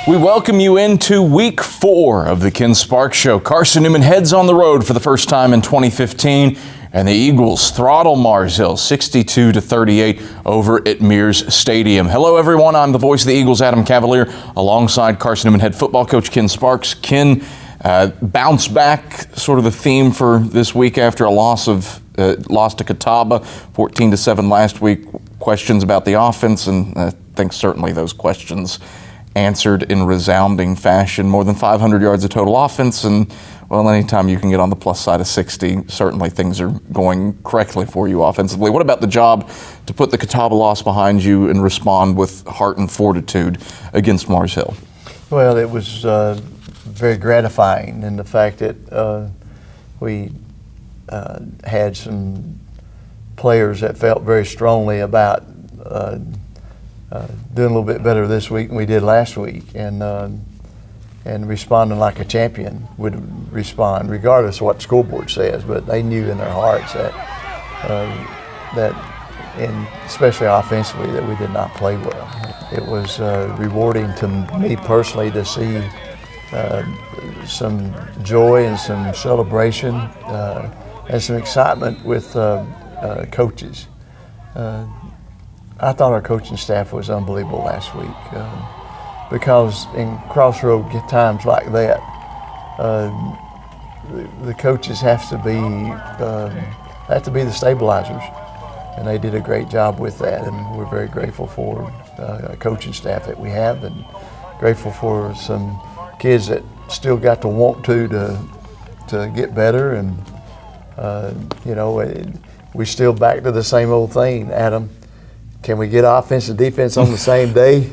We welcome you into week 4 of the Ken Sparks Show. Carson-Newman heads on the road for the first time in 2015, and the Eagles throttle Mars Hill 62-38 over at Mears Stadium. Hello, everyone. I'm the voice of the Eagles, Adam Cavalier, alongside Carson-Newman head football coach Ken Sparks. Ken, bounce back, sort of the theme for this week after a loss to Catawba, 14-7 last week. Questions about the offense, and I think certainly those questions answered in resounding fashion. More than 500 yards of total offense, and well, anytime you can get on the plus side of 60, certainly things are going correctly for you offensively. What about the job to put the Catawba loss behind you and respond with heart and fortitude against Mars Hill? Well, it was very gratifying in the fact that we had some players that felt very strongly about doing a little bit better this week than we did last week, and responding like a champion would respond, regardless of what the scoreboard says. But they knew in their hearts that and especially offensively, that we did not play well. It was rewarding to me personally to see some joy and some celebration and some excitement with coaches. I thought our coaching staff was unbelievable last week because in crossroad times like that, the coaches have to be the stabilizers, and they did a great job with that. And we're very grateful for a coaching staff that we have, and grateful for some kids that still got to want to get better. And we still back to the same old thing, Adam. Can we get offense and defense on the same day?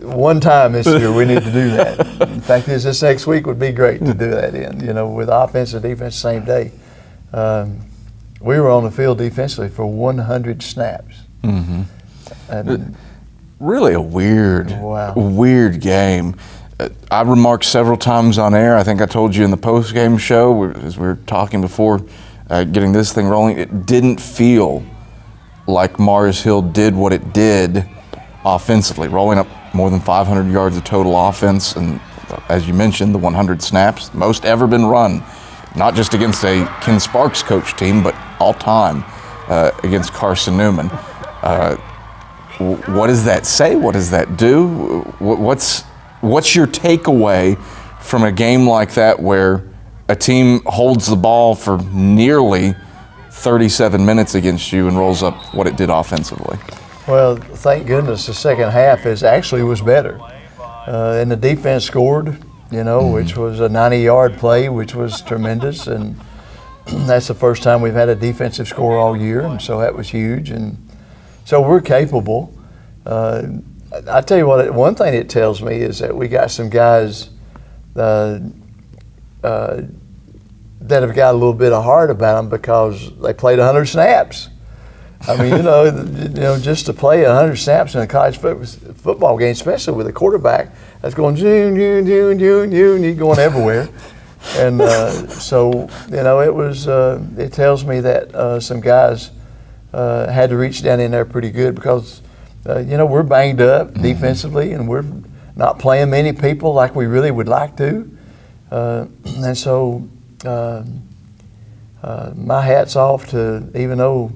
One time this year we need to do that. In fact, this next week would be great to do that with offense and defense same day. We were on the field defensively for 100 snaps. Mm-hmm. And really a weird game. I remarked several times on air, I think I told you in the post-game show, as we were talking before getting this thing rolling, it didn't feel like Mars Hill did what it did offensively, rolling up more than 500 yards of total offense, and as you mentioned, the 100 snaps, most ever been run, not just against a Ken Sparks coach team, but all time against Carson-Newman. What does that say? What does that do? What's your takeaway from a game like that where a team holds the ball for nearly 37 minutes against you and rolls up what it did offensively? Well, thank goodness the second half was better. And the defense scored, which was a 90-yard play, which was tremendous. And that's the first time we've had a defensive score all year, and so that was huge. And so we're capable. I tell you what, one thing it tells me is that we got some guys that have got a little bit of heart about them because they played 100 snaps. I mean, just to play 100 snaps in a college football game, especially with a quarterback that's going June, you're going everywhere. And it tells me that some guys had to reach down in there pretty good because, we're banged up defensively, and we're not playing many people like we really would like to. And so my hat's off to, even though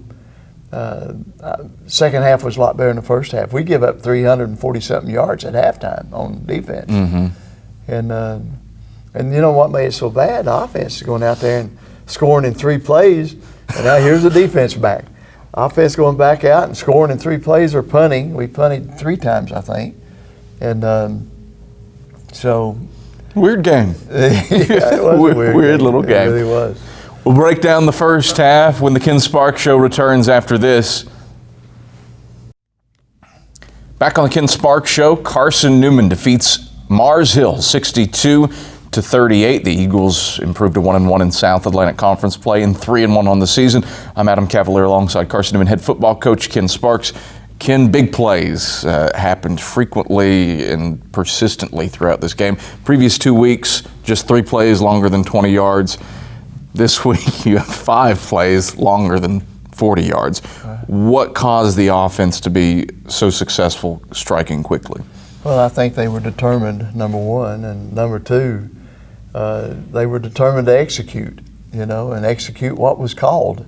second half was a lot better than the first half. We give up 340-something yards at halftime on defense. Mm-hmm. And you know what made it so bad? The offense is going out there and scoring in 3 plays, and now here's the defense back. Offense going back out and scoring in 3 plays or punting. We punted 3 times, I think. And so... Weird game. Yeah, it was a weird little game. It really was. We'll break down the first half when the Ken Sparks Show returns after this. Back on the Ken Sparks Show, Carson-Newman defeats Mars Hill 62-38. The Eagles improved to 1-1 in South Atlantic Conference play and 3-1 on the season. I'm Adam Cavalier alongside Carson-Newman head football coach Ken Sparks. Ken, big plays happened frequently and persistently throughout this game. Previous 2 weeks, just 3 plays longer than 20 yards. This week, you have 5 plays longer than 40 yards. What caused the offense to be so successful striking quickly? Well, I think they were determined, number one, and number two, they were determined to execute, and execute what was called.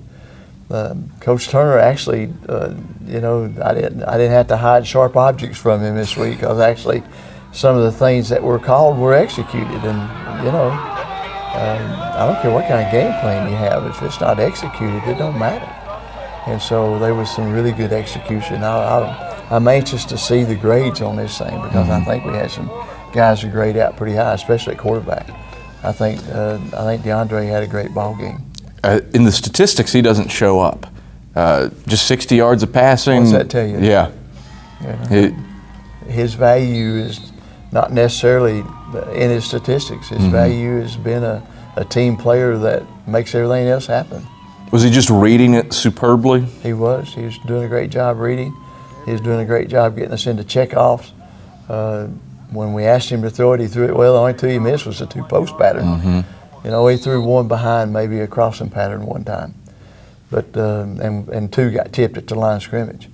Coach Turner actually, I didn't have to hide sharp objects from him this week, because actually some of the things that were called were executed, and I don't care what kind of game plan you have, if it's not executed, it don't matter. And so there was some really good execution. I'm anxious to see the grades on this thing, because I think we had some guys who grade out pretty high, especially at quarterback. I think DeAndre had a great ball game. In the statistics, he doesn't show up. Just 60 yards of passing. What's that tell you? Yeah. His value is not necessarily in his statistics. His value has been a team player that makes everything else happen. Was he just reading it superbly? He was. He was doing a great job reading. He was doing a great job getting us into checkoffs. When we asked him to throw it, he threw it well. The only two he missed was the two-post pattern. He threw one behind, maybe a crossing pattern one time, but and two got tipped at the line of scrimmage.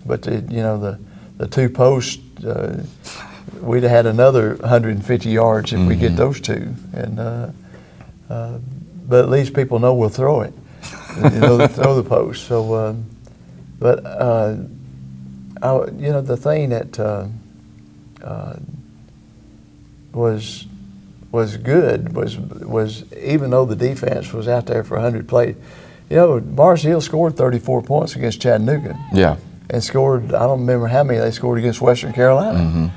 But the two posts, we'd have had another 150 yards if we get those two. And but at least people know we'll throw it. Throw the post. So, the thing that was good was even though the defense was out there for 100 plays, Mars Hill scored 34 points against Chattanooga. Yeah. And scored, I don't remember how many they scored against Western Carolina.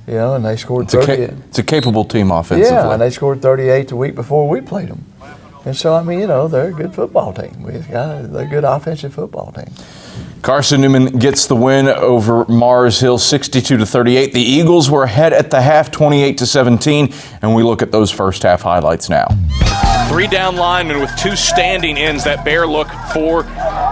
And they scored 38. It's a capable team offensively. Yeah, and they scored 38 the week before we played them. And so, they're a good football team. They're a good offensive football team. Carson-Newman gets the win over Mars Hill, 62-38. The Eagles were ahead at the half, 28-17, and we look at those first half highlights now. 3 down linemen with 2 standing ends, that bear look for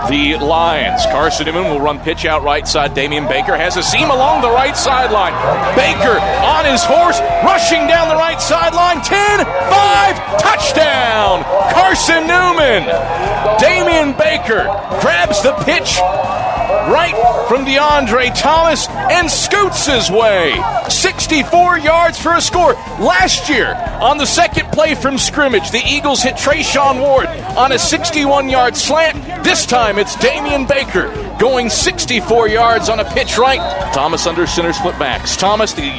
the Lions. Carson-Newman will run pitch out right side. Damian Baker has a seam along the right sideline. Baker on his horse, rushing down the right sideline. 10, 5, touchdown! Carson-Newman. Damian Baker grabs the pitch right from DeAndre Thomas and scoots his way. 64 yards for a score. Last year, on the second play from scrimmage, the Eagles hit Trayshawn Ward on a 61-yard slant. This time it's Damian Baker going 64 yards on a pitch right. Thomas under center split backs. Thomas, the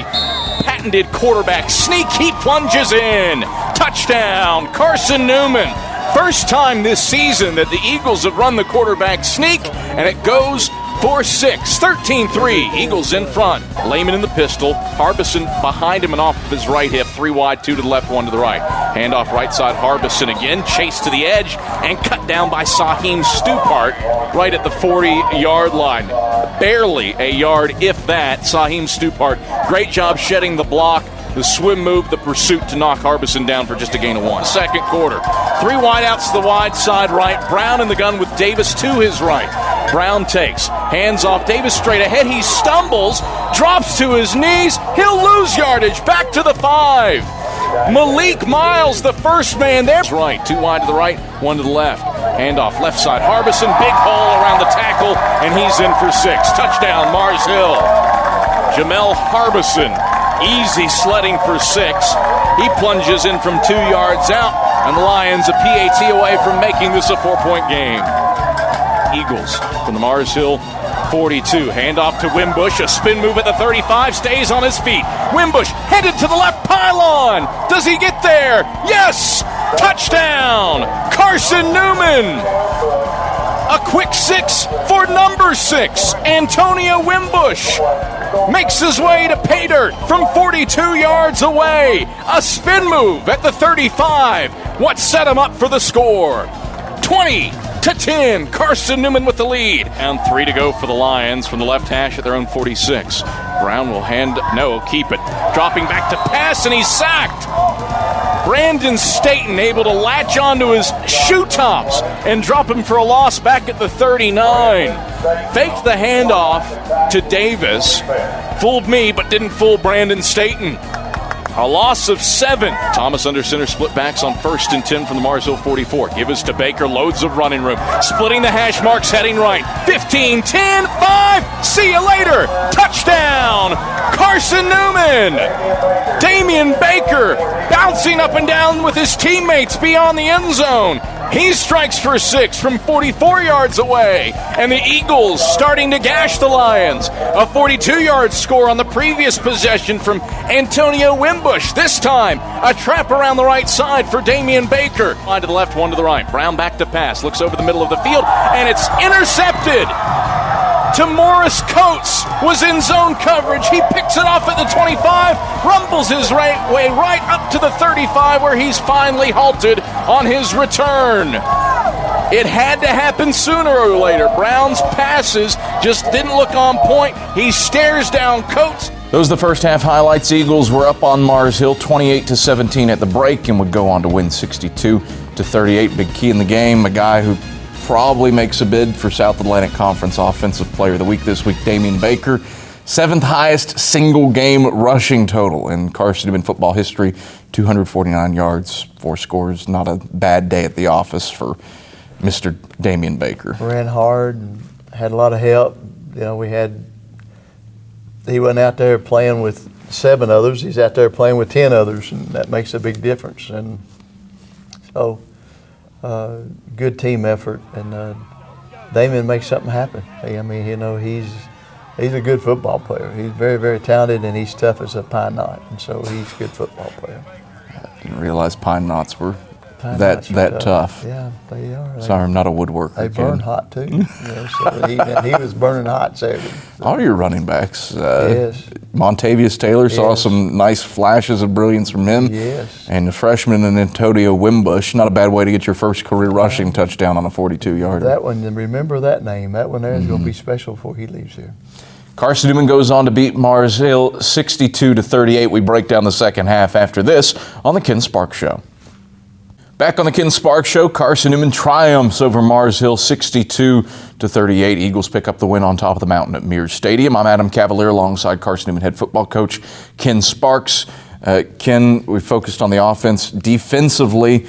patented quarterback sneak, he plunges in. Touchdown, Carson-Newman. First time this season that the Eagles have run the quarterback sneak, and it goes for 6. 13-3, Eagles in front. Lehman in the pistol. Harbison behind him and off of his right hip. 3 wide, 2 to the left, 1 to the right. Handoff right side, Harbison again. Chase to the edge and cut down by Saheem Stupart right at the 40-yard line. Barely a yard, if that. Saheem Stupart, great job shedding the block. The swim move, the pursuit to knock Harbison down for just a gain of 1. Second quarter. 3 wideouts to the wide side right. Brown in the gun with Davis to his right. Brown takes. Hands off. Davis straight ahead. He stumbles. Drops to his knees. He'll lose yardage. Back to the 5. Malik Miles, the first man there. Right. 2 wide to the right. 1 to the left. Handoff left side. Harbison. Big hole around the tackle. And he's in for 6. Touchdown, Mars Hill. Jamel Harbison. Easy sledding for 6. He plunges in from 2 yards out, and the Lions a PAT away from making this a 4-point game. Eagles from the Mars Hill 42. Handoff to Wimbush. A spin move at the 35. Stays on his feet. Wimbush headed to the left pylon. Does he get there? Yes! Touchdown! Carson-Newman! A quick 6 for number 6, Antonio Wimbush. Makes his way to pay dirt from 42 yards away. A spin move at the 35. What set him up for the score? 20-10. Carson-Newman with the lead. And 3 to go for the Lions from the left hash at their own 46. Brown will keep it. Dropping back to pass, and he's sacked. Brandon Staten able to latch onto his shoe tops and drop him for a loss back at the 39. Faked the handoff to Davis. Fooled me, but didn't fool Brandon Staten. A loss of 7. Thomas under center, split backs on 1st and 10 from the Mars Hill 44. Give us to Baker, loads of running room. Splitting the hash marks, heading right. 15, 10, 5. See you later. Touchdown, Carson-Newman. Damian Baker bouncing up and down with his teammates beyond the end zone. He strikes for 6 from 44 yards away. And the Eagles starting to gash the Lions. A 42-yard score on the previous possession from Antonio Wimbush. This time, a trap around the right side for Damian Baker. Line to the left, one to the right. Brown back to pass. Looks over the middle of the field, and it's intercepted. To Morris Coates was in zone coverage. He picks it off at the 25, rumbles his way right up to the 35, where he's finally halted on his return. It had to happen sooner or later. Brown's passes just didn't look on point. He stares down Coates. Those are the first half highlights. Eagles were up on Mars Hill 28-17 at the break and would go on to win 62-38. Big key in the game, a guy who probably makes a bid for South Atlantic Conference Offensive Player of the Week this week, Damian Baker. 7th highest single game rushing total in Carson-Newman football history. 249 yards, 4 scores. Not a bad day at the office for Mr. Damian Baker. Ran hard and had a lot of help. You know, he went out there playing with 7 others. He's out there playing with 10 others, and that makes a big difference. And so, good team effort, and Damian makes something happen. I mean, you know, he's a good football player. He's very, very talented, and he's tough as a pine knot, and so he's a good football player. I didn't realize pine knots were that tough. Yeah, they are. Sorry, I'm not a woodworker. They burn hot too. You know, so he was burning hot Saturday. So. All your running backs. Yes. Montavious Taylor, saw some nice flashes of brilliance from him. Yes. And the freshman and Antonio Wimbush. Not a bad way to get your first career rushing touchdown on a 42-yarder. That one, remember that name. That one there is going to be special before he leaves here. Carson-Newman goes on to beat Mars Hill 62-38. We break down the second half after this on the Ken Sparks Show. Back on the Ken Sparks Show, Carson-Newman triumphs over Mars Hill 62-38. Eagles pick up the win on top of the mountain at Mears Stadium. I'm Adam Cavalier alongside Carson-Newman head football coach Ken Sparks. Ken, we focused on the offense. Defensively,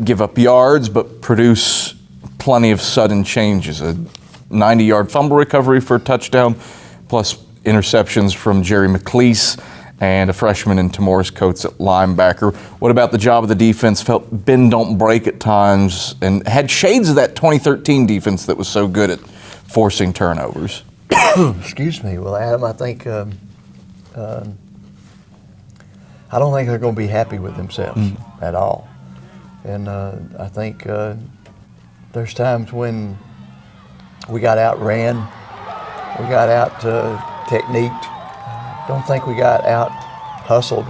give up yards but produce plenty of sudden changes. A 90-yard fumble recovery for a touchdown, plus interceptions from Jerry McLeese and a freshman in Morris Coates at linebacker. What about the job of the defense? Felt bend, don't break at times, and had shades of that 2013 defense that was so good at forcing turnovers. Excuse me. Well, Adam, I think I don't think they're going to be happy with themselves at all. And I think there's times when we got outran, we got out techniqued. Don't think we got out hustled,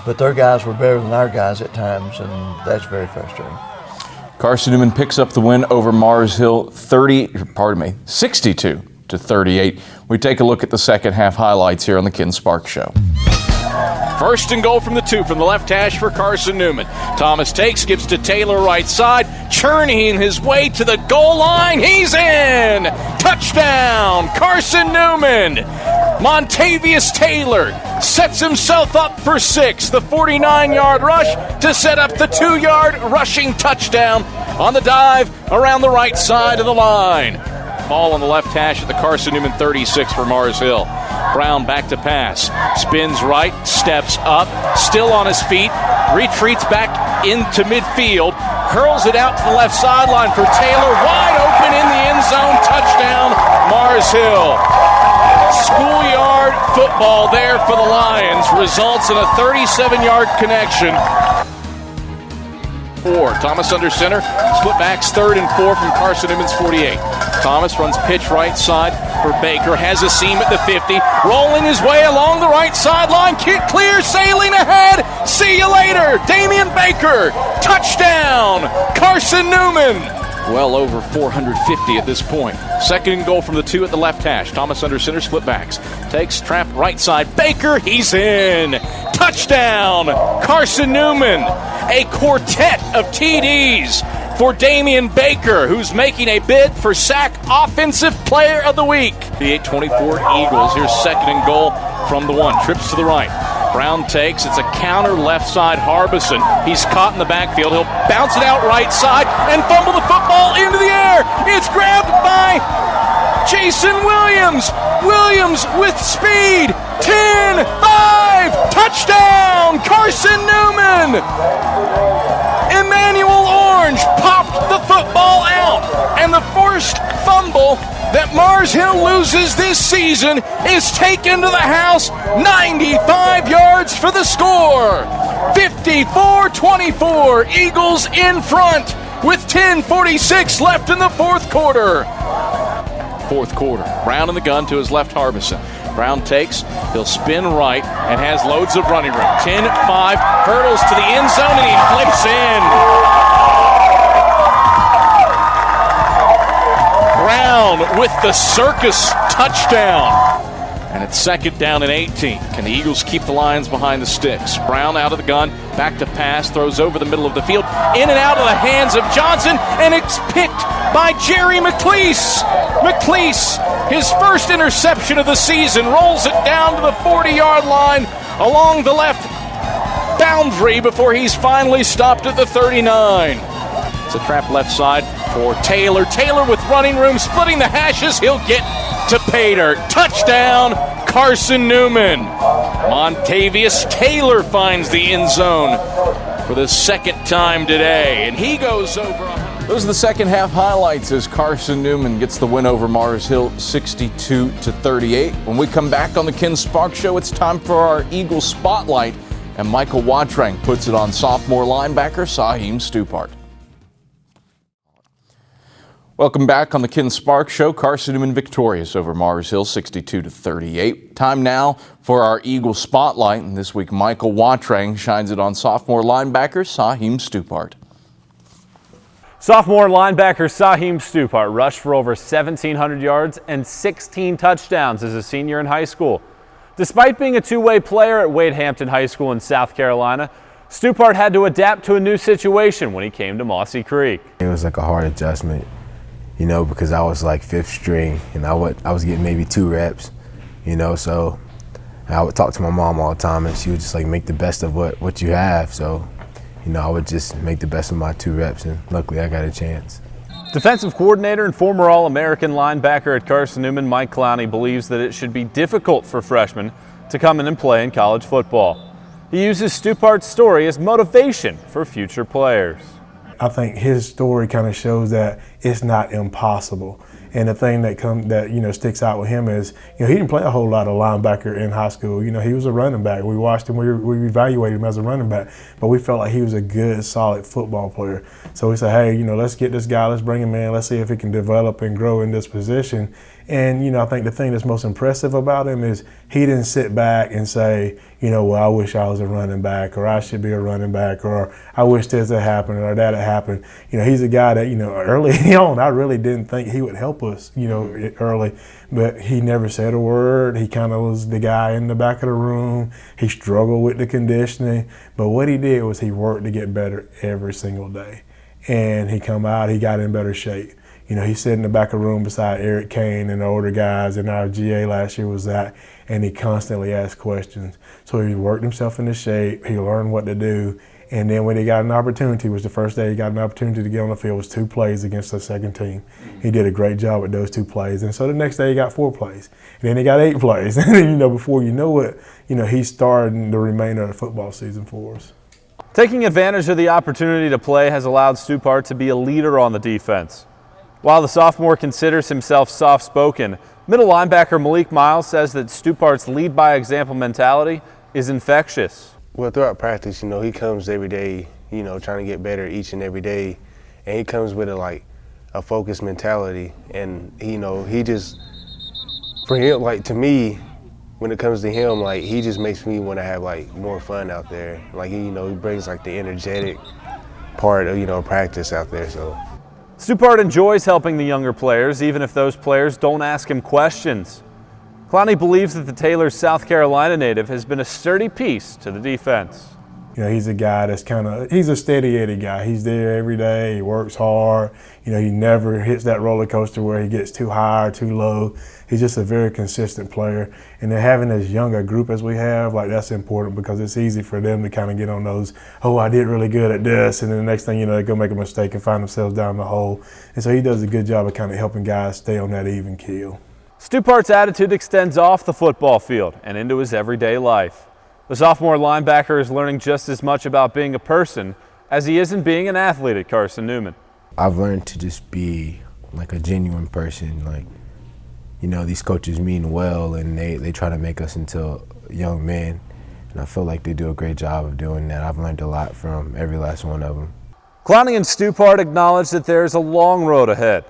but their guys were better than our guys at times, and that's very frustrating. Carson-Newman picks up the win over Mars Hill 62-38. We take a look at the second half highlights here on the Ken Sparks Show. 1st and goal from the 2 from the left hash for Carson-Newman. Thomas takes, gives to Taylor right side, churning his way to the goal line. He's in! Touchdown, Carson-Newman! Montavious Taylor sets himself up for 6, the 49-yard rush to set up the 2-yard rushing touchdown on the dive around the right side of the line. Ball on the left hash at the Carson-Newman 36 for Mars Hill. Brown back to pass. Spins right, steps up, still on his feet, retreats back into midfield, hurls it out to the left sideline for Taylor, wide open in the end zone, touchdown, Mars Hill. Schoolyard football there for the Lions results in a 37-yard connection. 4. Thomas under center. Split backs 3rd and 4 from Carson-Newman's 48. Thomas runs pitch right side for Baker. Has a seam at the 50. Rolling his way along the right sideline. Kick clear. Sailing ahead. See you later. Damian Baker. Touchdown. Carson-Newman. Well over 450 at this point. 2nd and goal from the 2 at the left hash. Thomas under center, split backs. Takes, trap right side. Baker, he's in. Touchdown, Carson-Newman. A quartet of TDs for Damian Baker, who's making a bid for SAC Offensive Player of the Week. The 8-24 Eagles. Here's 2nd and goal from the 1. Trips to the right. Brown takes. It's a counter left side. Harbison. He's caught in the backfield. He'll bounce it out right side and fumble the football into the air. It's grabbed by Jason Williams. Williams with speed. 10, 5, touchdown, Carson-Newman. Emmanuel Orange popped the football out, and the first fumble that Mars Hill loses this season is taken to the house, 95 yards for the score. 54-24, Eagles in front with 10:46 left in the fourth quarter. Brown in the gun to his left, Harbison. Brown takes, he'll spin right and has loads of running room. 10-5, hurdles to the end zone and he flips in. Brown with the circus touchdown. And it's second down and 18. Can the Eagles keep the Lions behind the sticks? Brown out of the gun, back to pass, throws over the middle of the field, in and out of the hands of Johnson, and it's picked by Jerry McLeese. McLeese, his first interception of the season, rolls it down to the 40-yard line along the left boundary before he's finally stopped at the 39. It's a trap left side for Taylor. Taylor with running room, splitting the hashes. He'll get to pay dirt. Touchdown, Carson-Newman. Montavious Taylor finds the end zone for the second time today, and he goes over 100. Those are the second half highlights as Carson-Newman gets the win over Mars Hill 62-38. When we come back on the Ken Sparks Show, it's time for our Eagles Spotlight, and Michael Watrang puts it on sophomore linebacker Saheem Stupart. Welcome back on the Ken Sparks Show. Carson-Newman victorious over Mars Hill 62-38. Time now for our Eagle Spotlight, and this week Michael Watrang shines it on sophomore linebacker Saheem Stupart. Sophomore linebacker Saheem Stupart rushed for over 1,700 yards and 16 touchdowns as a senior in high school. Despite being a two-way player at Wade Hampton High School in South Carolina, Stupart had to adapt to a new situation when he came to Mossy Creek. It was like a hard adjustment, you know, because I was like fifth string and I was getting maybe 2 reps, you know, so I would talk to my mom all the time and she would just like make the best of what you have. So, you know, I would just make the best of my 2 reps and luckily I got a chance. Defensive coordinator and former All-American linebacker at Carson-Newman, Mike Clowney, believes that it should be difficult for freshmen to come in and play in college football. He uses Stupart's story as motivation for future players. I think his story kind of shows that it's not impossible. And the thing that sticks out with him is, he didn't play a whole lot of linebacker in high school. He was a running back. We watched him, we evaluated him as a running back, but we felt like he was a good, solid football player. So we said, hey, let's get this guy, let's bring him in, let's see if he can develop and grow in this position. And, I think the thing that's most impressive about him is he didn't sit back and say, well, I wish I was a running back, or I should be a running back, or I wish this had happened or that had happened. He's a guy that, early on, I really didn't think he would help us, early, but he never said a word. He kind of was the guy in the back of the room. He struggled with the conditioning, but what he did was he worked to get better every single day. And he come out, he got in better shape. He sat in the back of the room beside Eric Kane and the older guys, and our GA last year was that, and he constantly asked questions. So he worked himself into shape, he learned what to do, and then when he got an opportunity, was the first day he got an opportunity to get on the field, was 2 plays against the second team. He did a great job with those 2 plays, and so the next day he got 4 plays, and then he got 8 plays, and before you know it, he's starting the remainder of the football season for us. Taking advantage of the opportunity to play has allowed Stupart to be a leader on the defense. While the sophomore considers himself soft-spoken, middle linebacker Malik Miles says that Stupart's lead-by-example mentality is infectious. Well, throughout practice, he comes every day, trying to get better each and every day, and he comes with a focused mentality, and he just, for him, to me, when it comes to him, he just makes me want to have more fun out there. He brings the energetic part of practice out there. So. Stupart enjoys helping the younger players, even if those players don't ask him questions. Clowney believes that the Taylor, South Carolina native has been a sturdy piece to the defense. You know, he's a guy that's he's a steady Eddie guy. He's there every day. He works hard. You know, he never hits that roller coaster where he gets too high or too low. He's just a very consistent player. And then having as young a group as we have, like, that's important because it's easy for them to kind of get on those, oh, I did really good at this, and then the next thing you know, they go make a mistake and find themselves down the hole. And so he does a good job of kind of helping guys stay on that even keel. Stupart's attitude extends off the football field and into his everyday life. The sophomore linebacker is learning just as much about being a person as he is in being an athlete at Carson-Newman. I've learned to just be like a genuine person. Like, you know, these coaches mean well and they try to make us into young men. And I feel like they do a great job of doing that. I've learned a lot from every last one of them. Clowney and Stupart acknowledge that there's a long road ahead.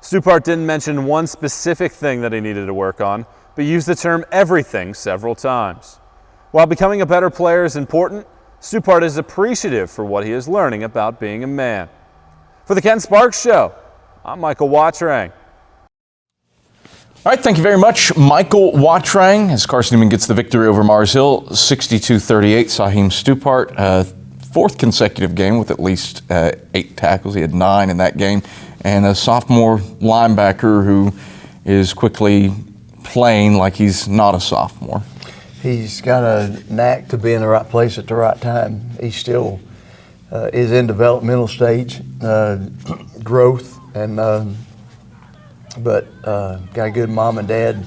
Stupart didn't mention one specific thing that he needed to work on, but used the term everything several times. While becoming a better player is important, Stupart is appreciative for what he is learning about being a man. For the Ken Sparks Show, I'm Michael Wattrang. All right, thank you very much, Michael Wattrang, as Carson-Newman gets the victory over Mars Hill, 62-38. Saheem Stupart, fourth consecutive game with at least 8 tackles. He had 9 in that game. And a sophomore linebacker who is quickly playing like he's not a sophomore. He's got a knack to be in the right place at the right time. He still is in developmental stage, growth, and but got a good mom and dad.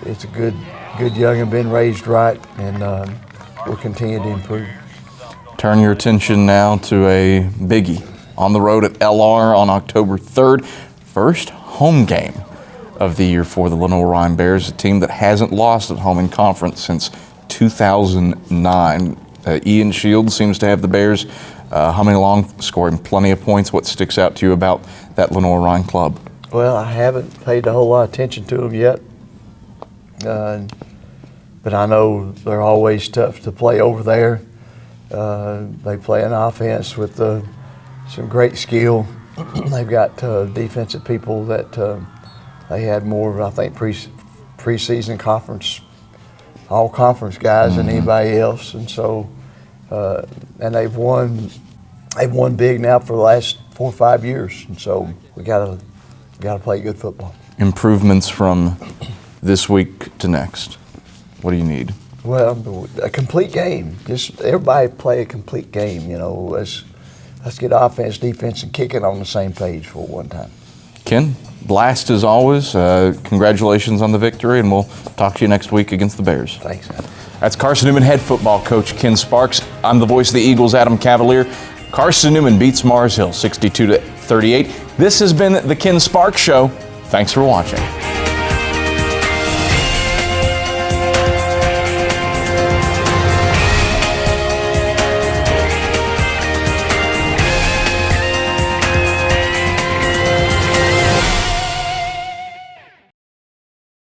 It's a good young'un, been raised right, and will continue to improve. Turn your attention now to a biggie on the road at LR on October 3rd. First home game of the year for the Lenoir-Rhyne Bears, a team that hasn't lost at home in conference since 2009. Ian Shields seems to have the Bears humming along, scoring plenty of points. What sticks out to you about that Lenoir-Rhyne club? Well, I haven't paid a whole lot of attention to them yet, but I know they're always tough to play over there. They play an offense with some great skill. They've got defensive people that they had more, I think, preseason conference, all conference guys than anybody else, and so and they've won big now for the last 4 or 5 years, and so we gotta play good football. Improvements from this week to next. What do you need? Well, a complete game. Just everybody play a complete game. You know, let's get offense, defense, and kicking on the same page for one time. Ken, blast as always. Congratulations on the victory, and we'll talk to you next week against the Bears. Thanks, Adam. That's Carson-Newman head football coach Ken Sparks. I'm the voice of the Eagles, Adam Cavalier. Carson-Newman beats Mars Hill 62-38. This has been the Ken Sparks Show. Thanks for watching.